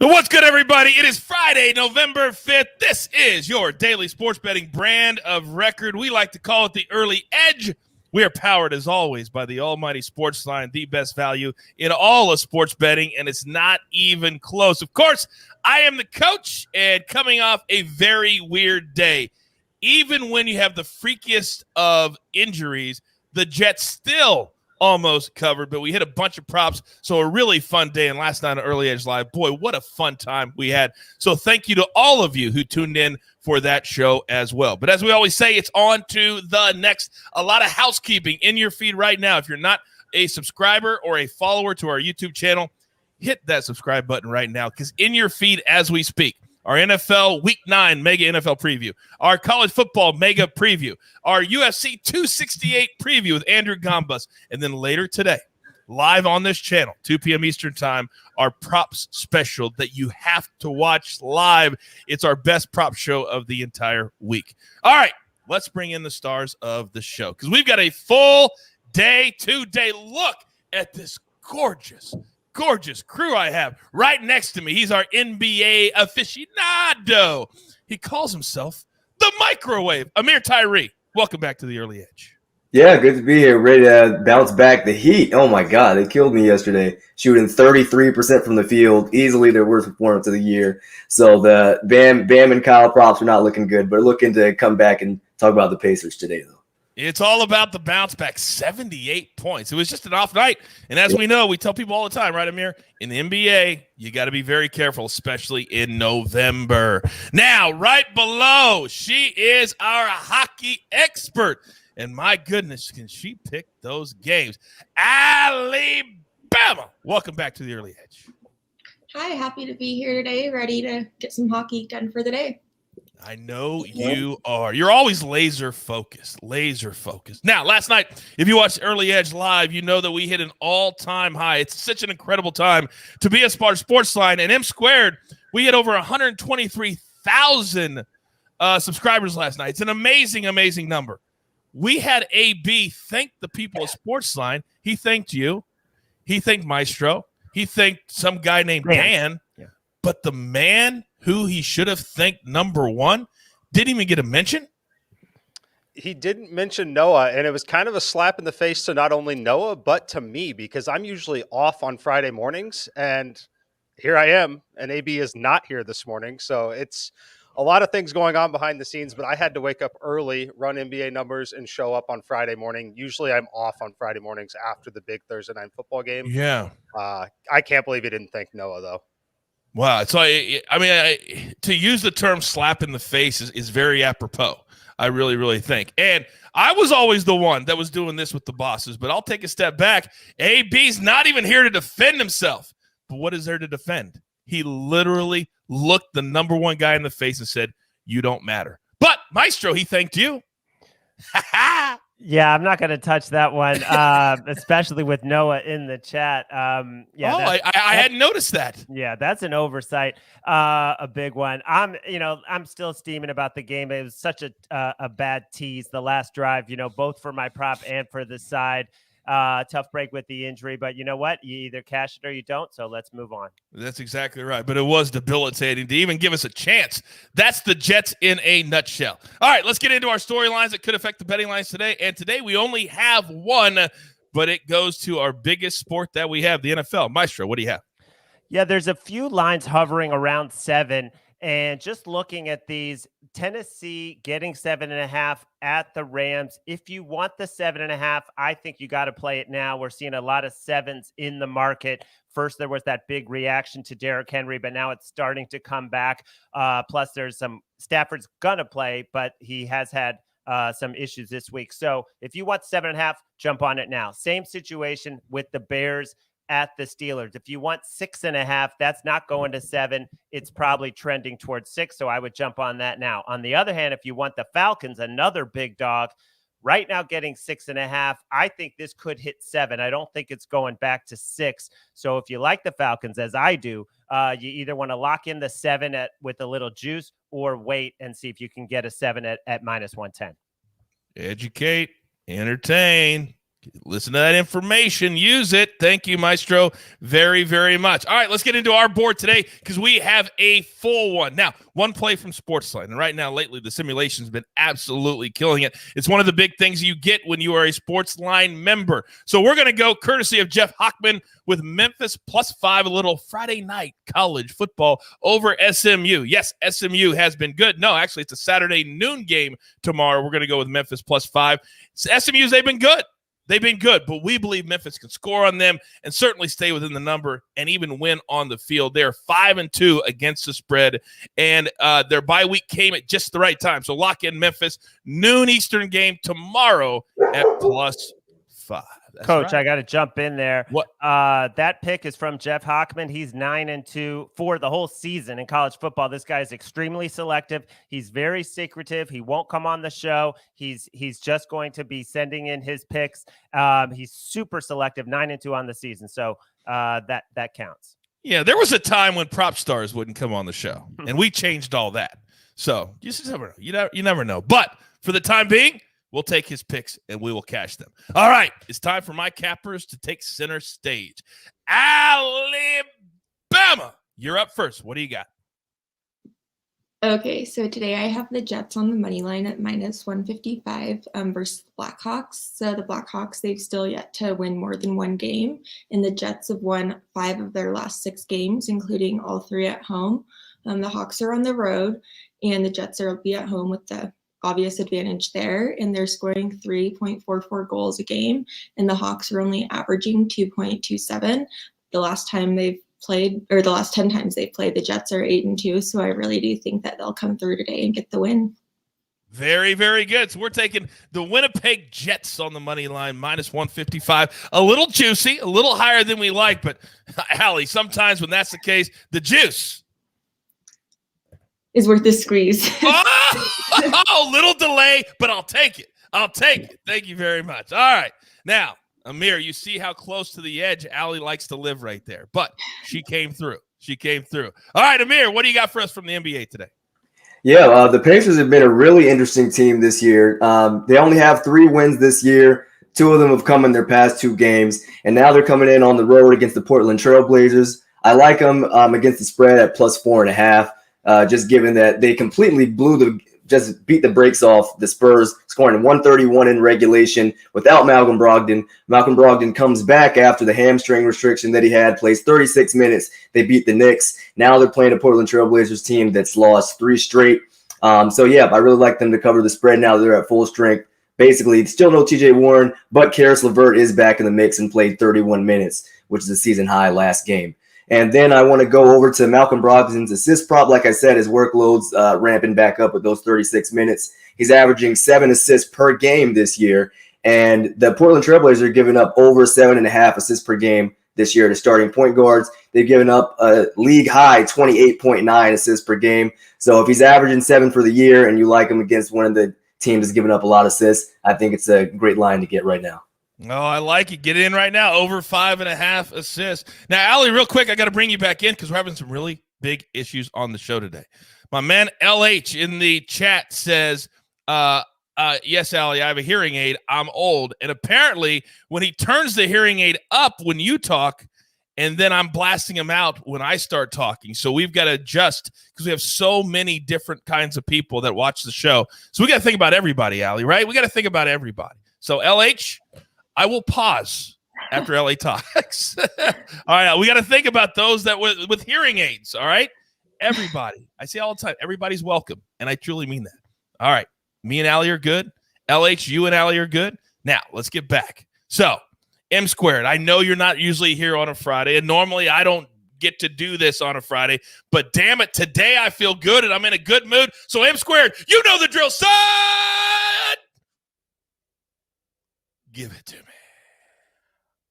What's good, everybody? It is Friday, November 5th. This is your daily sports betting brand of record. We like to call it the Early Edge. We are powered, as always, by the almighty SportsLine, the best value in all of sports betting, and it's not even close. Of course, I am the coach, and coming off a very weird day. Even when you have the freakiest of injuries, the Jets still almost covered, but we hit a bunch of props, so a really fun day. And last night on Early Edge Live, boy, what a fun time we had. So thank you to all of you who tuned in for that show as well. But as we always say, it's on to the next. A lot of housekeeping in your feed right now. If you're not a subscriber or a follower to our YouTube channel, hit that subscribe button right now, because in your feed as we speak, our NFL Week 9 Mega NFL Preview, our College Football Mega Preview, our UFC 268 Preview with Andrew Gombus, and then later today, live on this channel, 2 p.m. Eastern Time, our props special that you have to watch live. It's our best prop show of the entire week. All right, let's bring in the stars of the show, because we've got a full day, 2-day look at this gorgeous crew I have right next to me. He's our NBA aficionado. He calls himself the Microwave. Ameer Tyree, welcome back to the Early Edge. Yeah, good to be here. Ready to bounce back the Heat. Oh, my God. They killed me yesterday. Shooting 33% from the field. Easily their worst performance of the year. So the Bam and Kyle props are not looking good, but looking to come back and talk about the Pacers today, though. It's all about the bounce back, 78 points. It was just an off night. And as we know, we tell people all the time, right, Amir? In the NBA, you got to be very careful, especially in November. Now, right below, she is our hockey expert. And my goodness, can she pick those games? Alabama. Welcome back to the Early Edge. Hi, happy to be here today, ready to get some hockey done for the day. I know you are. You're always laser focused. Now, last night, if you watched Early Edge Live, you know that we hit an all-time high. It's such an incredible time to be a part of SportsLine. And M Squared, we hit over 123,000 subscribers last night. It's an amazing, amazing number. We had AB thank the people of SportsLine. He thanked you. He thanked Maestro. He thanked some guy named Dan. Yeah. But the man who he should have thanked number one didn't even get a mention. He didn't mention Noah, and it was kind of a slap in the face to not only Noah, but to me, because I'm usually off on Friday mornings, and here I am, and AB is not here this morning. So it's a lot of things going on behind the scenes, but I had to wake up early, run NBA numbers, and show up on Friday morning. Usually I'm off on Friday mornings after the big Thursday night football game. Yeah. I can't believe he didn't thank Noah, though. Wow. So, to use the term slap in the face is very apropos. I really, really think. And I was always the one that was doing this with the bosses, but I'll take a step back. AB's not even here to defend himself. But what is there to defend? He literally looked the number one guy in the face and said, "You don't matter." But, Maestro, he thanked you. Yeah, I'm not going to touch that one, especially with Noah in the chat. I hadn't noticed that. Yeah, that's an oversight, a big one. I'm still steaming about the game. It was such a bad tease, the last drive, both for my prop and for the side. Tough break with the injury, but you know what? You either cash it or you don't, so let's move on. That's exactly right, but it was debilitating to even give us a chance. That's the Jets in a nutshell. All right, let's get into our storylines that could affect the betting lines today, and today we only have one, but it goes to our biggest sport that we have, the NFL. Maestro, what do you have? Yeah, there's a few lines hovering around 7, and just looking at these, Tennessee getting 7.5 at the Rams. If you want the 7.5, I think you got to play it now. We're seeing a lot of 7s in the market. First, there was that big reaction to Derrick Henry, but now it's starting to come back. Plus, there's some Stafford's gonna play, but he has had some issues this week. So if you want 7.5, jump on it now. Same situation with the Bears at the Steelers. If you want 6.5, that's not going to 7. It's probably trending towards 6. So I would jump on that now. On the other hand, if you want the Falcons, another big dog, right now getting 6.5, I think this could hit 7. I don't think it's going back to 6. So if you like the Falcons, as I do, you either want to lock in the 7 with a little juice or wait and see if you can get a 7 at -110. Educate, entertain. Listen to that information. Use it. Thank you, Maestro, very, very much. All right, let's get into our board today because we have a full one. Now, one play from SportsLine. And right now, lately, the simulation's been absolutely killing it. It's one of the big things you get when you are a SportsLine member. So we're going to go courtesy of Jeff Hockman with Memphis +5, a little Friday night college football over SMU. Yes, SMU has been good. No, actually, it's a Saturday noon game tomorrow. We're going to go with Memphis +5. SMU's, they've been good. They've been good, but we believe Memphis can score on them and certainly stay within the number and even win on the field. They're 5-2 against the spread, and their bye week came at just the right time. So lock in Memphis, noon Eastern game tomorrow at +5. That's Coach, right. I got to jump in there. What? That pick is from Jeff Hockman. He's 9-2 for the whole season in college football. This guy is extremely selective. He's very secretive. He won't come on the show. He's just going to be sending in his picks. He's super selective, 9-2 on the season. So that counts. Yeah, there was a time when prop stars wouldn't come on the show, and we changed all that. So you just never know. You never know. But for the time being, we'll take his picks, and we will cash them. All right, it's time for my cappers to take center stage. Alabama, you're up first. What do you got? Okay, so today I have the Jets on the money line at -155 versus the Blackhawks. So the Blackhawks, they've still yet to win more than one game, and the Jets have won 5 of their last 6 games, including all 3 at home. The Hawks are on the road, and the Jets will be at home with the obvious advantage there, and they're scoring 3.44 goals a game, and the Hawks are only averaging 2.27. The last time they've played, or the last 10 times they've played, the Jets are 8-2, so I really do think that they'll come through today and get the win. Very, very good. So we're taking the Winnipeg Jets on the money line, -155. A little juicy, a little higher than we like, but Allie, sometimes when that's the case, the juice is worth the squeeze. Little delay, but I'll take it. Thank you very much. All right. Now, Ameer, you see how close to the edge Allie likes to live right there, but she came through. All right, Ameer, what do you got for us from the NBA today? Yeah, the Pacers have been a really interesting team this year. They only have 3 wins this year. 2 of them have come in their past 2 games, and now they're coming in on the road against the Portland Trail Blazers. I like them against the spread at +4.5. Just given that they completely just beat the brakes off the Spurs, scoring 131 in regulation without Malcolm Brogdon. Malcolm Brogdon comes back after the hamstring restriction that he had, plays 36 minutes. They beat the Knicks. Now they're playing a Portland Trail Blazers team that's lost 3 straight. So yeah, I really like them to cover the spread now that they're at full strength. Basically, still no TJ Warren, but Karis LeVert is back in the mix and played 31 minutes, which is a season high last game. And then I want to go over to Malcolm Brogdon's assist prop. Like I said, his workload's ramping back up with those 36 minutes. He's averaging 7 assists per game this year. And the Portland Trailblazers are giving up over 7.5 assists per game this year to starting point guards. They've given up a league high 28.9 assists per game. So if he's averaging 7 for the year and you like him against one of the teams that's giving up a lot of assists, I think it's a great line to get right now. Oh, I like it. Get in right now. Over 5.5 assists. Now, Allie, real quick, I got to bring you back in because we're having some really big issues on the show today. My man LH in the chat says, yes, Allie, I have a hearing aid. I'm old. And apparently when he turns the hearing aid up when you talk, and then I'm blasting him out when I start talking. So we've got to adjust because we have so many different kinds of people that watch the show. So we got to think about everybody, Allie, right? We got to think about everybody. So LH, I will pause after LA talks. All right, we got to think about those that with hearing aids, all right? Everybody. I say all the time, everybody's welcome, and I truly mean that. All right, me and Allie are good. LH, you and Allie are good. Now, let's get back. So, M Squared, I know you're not usually here on a Friday, and normally I don't get to do this on a Friday, but damn it, today I feel good, and I'm in a good mood. So, M Squared, you know the drill, son! Give it to me.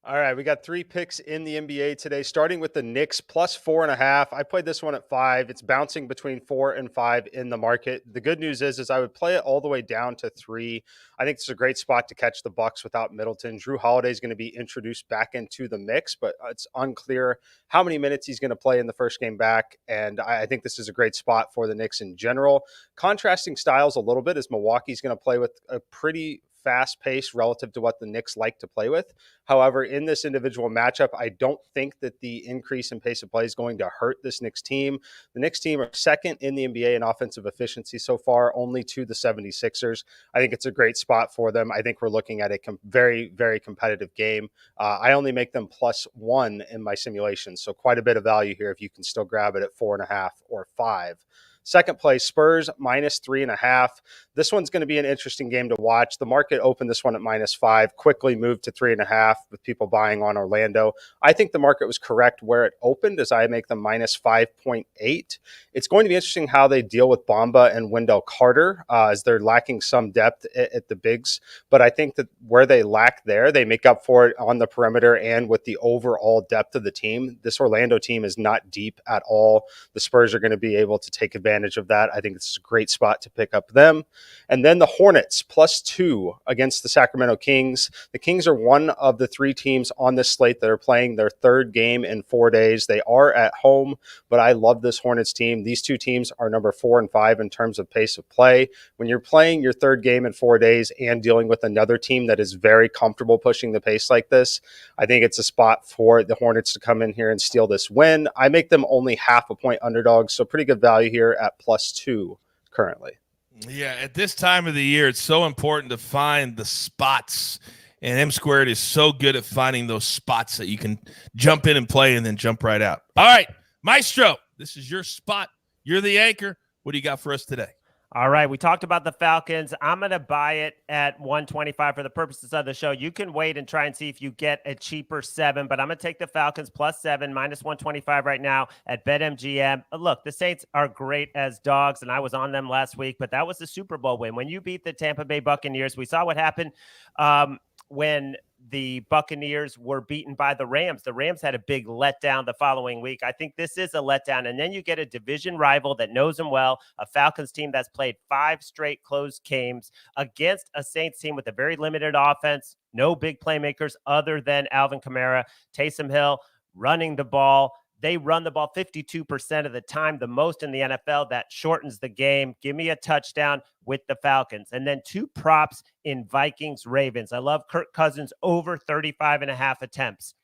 All right, we got 3 picks in the NBA today, starting with the Knicks +4.5. I played this one at 5. It's bouncing between 4 and 5 in the market. The good news is I would play it all the way down to 3. I think it's a great spot to catch the Bucks without Middleton. Drew Holiday is going to be introduced back into the mix, but it's unclear how many minutes he's going to play in the first game back, and I think this is a great spot for the Knicks in general. Contrasting styles a little bit as Milwaukee's going to play with a pretty fast pace relative to what the Knicks like to play with. However, in this individual matchup, I don't think that the increase in pace of play is going to hurt this Knicks team. The Knicks team are second in the NBA in offensive efficiency so far, only to the 76ers. I think it's a great spot for them. I think we're looking at a very, very competitive game. I only make them +1 in my simulations, so quite a bit of value here if you can still grab it at 4.5 or 5. Second place, Spurs -3.5. This one's going to be an interesting game to watch. The market opened this one at -5, quickly moved to 3.5 with people buying on Orlando. I think the market was correct where it opened, as I make them -5.8. It's going to be interesting how they deal with Bamba and Wendell Carter, as they're lacking some depth at the bigs. But I think that where they lack there, they make up for it on the perimeter and with the overall depth of the team. This Orlando team is not deep at all. The Spurs are going to be able to take advantage of that. I think it's a great spot to pick up them. And then the Hornets +2 against the Sacramento Kings. The Kings are one of the 3 teams on this slate that are playing their 3rd game in 4 days. They are at home, but I love this Hornets team. These 2 teams are number 4 and 5 in terms of pace of play. When you're playing your 3rd game in 4 days and dealing with another team that is very comfortable pushing the pace like this, I think it's a spot for the Hornets to come in here and steal this win. I make them only half a point underdogs, so pretty good value here at +2 currently. Yeah, at this time of the year, it's so important to find the spots. And M Squared is so good at finding those spots that you can jump in and play and then jump right out. All right, Maestro, this is your spot. You're the anchor. What do you got for us today? All right, we talked about the Falcons. I'm going to buy it at 125 for the purposes of the show. You can wait and try and see if you get a cheaper 7, but I'm going to take the Falcons +7, -125 right now at BetMGM. Look, the Saints are great as dogs, and I was on them last week, but that was the Super Bowl win. When you beat the Tampa Bay Buccaneers, we saw what happened when the Buccaneers were beaten by the Rams. The Rams had a big letdown the following week. I think this is a letdown. And then you get a division rival that knows them well, a Falcons team that's played 5 straight close games against a Saints team with a very limited offense, no big playmakers other than Alvin Kamara, Taysom Hill running the ball. They run the ball 52% of the time, the most in the NFL. That shortens the game. Give me a touchdown with the Falcons. And then 2 props in Vikings-Ravens. I love Kirk Cousins over 35.5 attempts.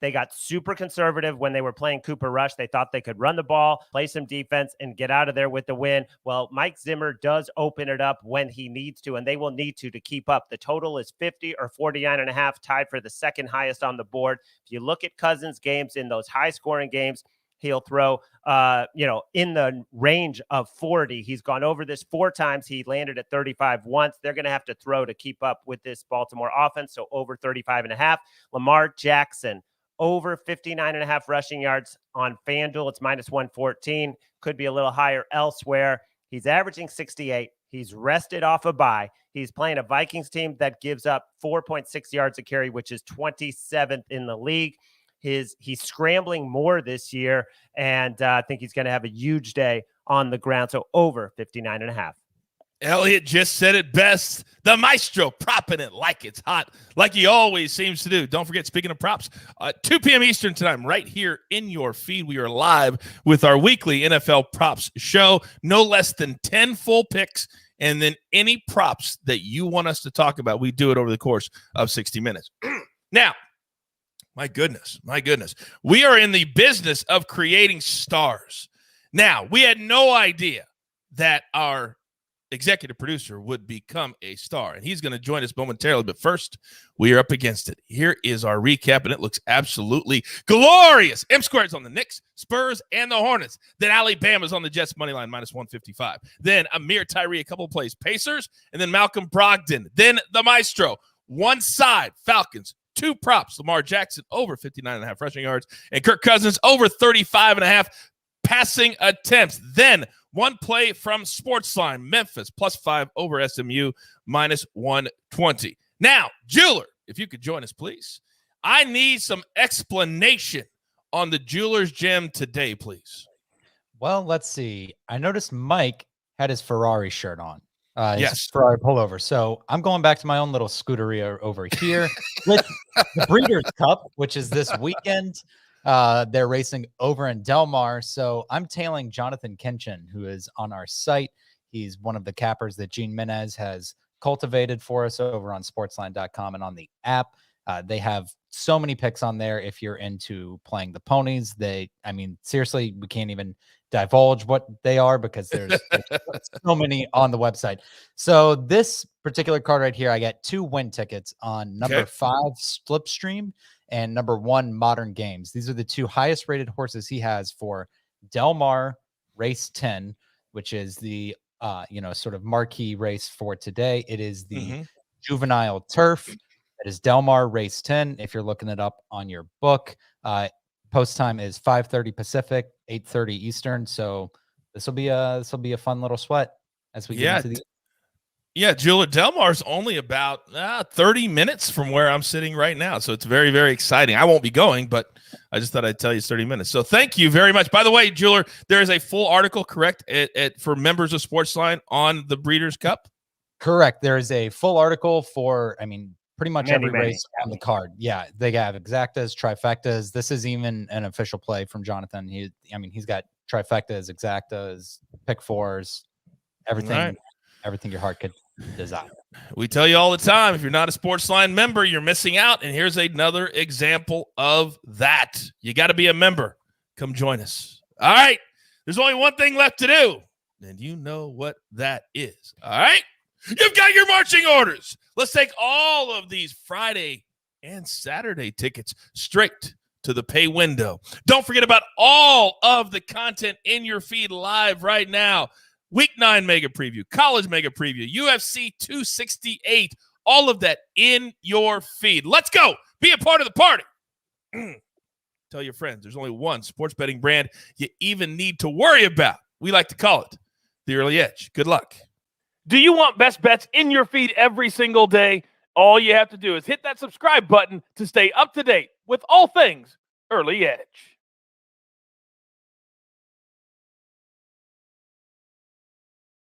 They got super conservative when they were playing Cooper Rush. They thought they could run the ball, play some defense, and get out of there with the win. Well, Mike Zimmer does open it up when he needs to, and they will need to keep up. The total is 50 or 49.5, tied for the second highest on the board. If you look at Cousins' games in those high-scoring games, he'll throw, in the range of 40. He's gone over this 4 times. He landed at 35 once. They're going to have to throw to keep up with this Baltimore offense, so over 35.5. Lamar Jackson, over 59.5 rushing yards on FanDuel. It's -114. Could be a little higher elsewhere. He's averaging 68. He's rested off a bye. He's playing a Vikings team that gives up 4.6 yards a carry, which is 27th in the league. He's scrambling more this year, and I think he's going to have a huge day on the ground. So over 59.5. Elliot just said it best. The Maestro propping it like it's hot, like he always seems to do. Don't forget, speaking of props, 2 p.m. Eastern time, right here in your feed, we are live with our weekly NFL props show. No less than 10 full picks, and then any props that you want us to talk about. We do it over the course of 60 minutes. Now, my goodness. We are in the business of creating stars. Now, we had no idea that our executive producer would become a star, and he's going to join us momentarily. But first, we are up against it. Here is our recap, and it looks absolutely glorious. M Squared's on the Knicks, Spurs, and the Hornets. Then Alabama's on the Jets money line -155. Then Ameer Tyree, a couple plays, Pacers, and then Malcolm Brogdon. Then the Maestro, one side, Falcons. 2 props, Lamar Jackson over 59.5 rushing yards, and Kirk Cousins over 35.5 passing attempts. Then 1 play from SportsLine, Memphis +5 over SMU -120. Now, Jeweler, if you could join us, please. I need some explanation on the Jeweler's Gym today, please. Well, let's see. I noticed Mike had his Ferrari shirt on. Yes. Ferrari pullover. So I'm going back to my own little Scuderia over here with the Breeders' Cup, which is this weekend. They're racing over in Del Mar. So I'm tailing Jonathan Coachman, who is on our site. He's one of the cappers that Gene Menez has cultivated for us over on sportsline.com and on the app. They have so many picks on there. If you're into playing the ponies, seriously, we can't even divulge what they are because there's so many on the website. So this particular card right here, I got 2 win tickets on number 5 Slipstream and number 1 Modern Games. These are the 2 highest rated horses he has for Del Mar Race 10, which is the sort of marquee race for today. It is the juvenile turf. That is Del Mar Race 10. If you're looking it up on your book, post time is 5:30 Pacific, 8:30 Eastern. So this will be a fun little sweat as we get into the. Yeah, Julia, Del Mar's only about 30 minutes from where I'm sitting right now. So it's very, very exciting. I won't be going, but I just thought I'd tell you it's 30 minutes. So thank you very much. By the way, Julia, there is a full article, correct, for members of SportsLine on the Breeders' Cup? Correct. There is a full article for, pretty much Many, every race on the card. Yeah, they have exactas, trifectas. This is even an official play from Jonathan. He's got trifectas, exactas, pick fours, everything your heart could desire. We tell you all the time, if you're not a SportsLine member, you're missing out. And here's another example of that. You got to be a member. Come join us. All right. There's only one thing left to do, and you know what that is. All right. You've got your marching orders. Let's take all of these Friday and Saturday tickets straight to the pay window. Don't forget about all of the content in your feed live right now. Week 9 mega preview, college mega preview, UFC 268, all of that in your feed. Let's go. Be a part of the party. Tell your friends there's only one sports betting brand you even need to worry about. We like to call it the Early Edge. Good luck. Do you want best bets in your feed every single day? All you have to do is hit that subscribe button to stay up to date with all things Early Edge.